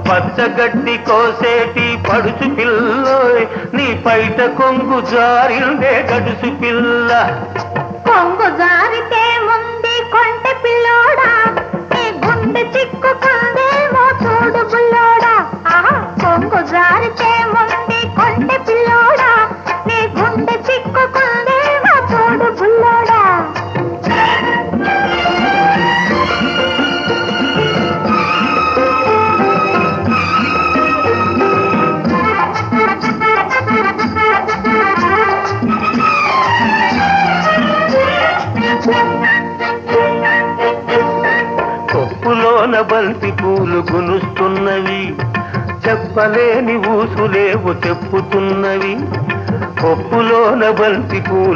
పచ్చగడ్డి కోసేటి పడుచు పిల్లోయ్ నీ పైట కొంగు జారిందే గడుసు పిల్ల. కొంగు జారితే ముందే కొంటె పిల్లోడా నీ గుండె చిక్కుకుందేమో చూడు బుల్లోడా. కొంగు జారితే ముందే కొంటె పిల్లోడా నీ గుండె చిక్కుకుందేమో చూడు బుల్లోడా. కొప్పులోన బంతి పూలు గునుస్తున్నవి, చెప్పలేని ఊసులేవు చెప్పుతున్నవి. కొప్పులోన బంతి పూలు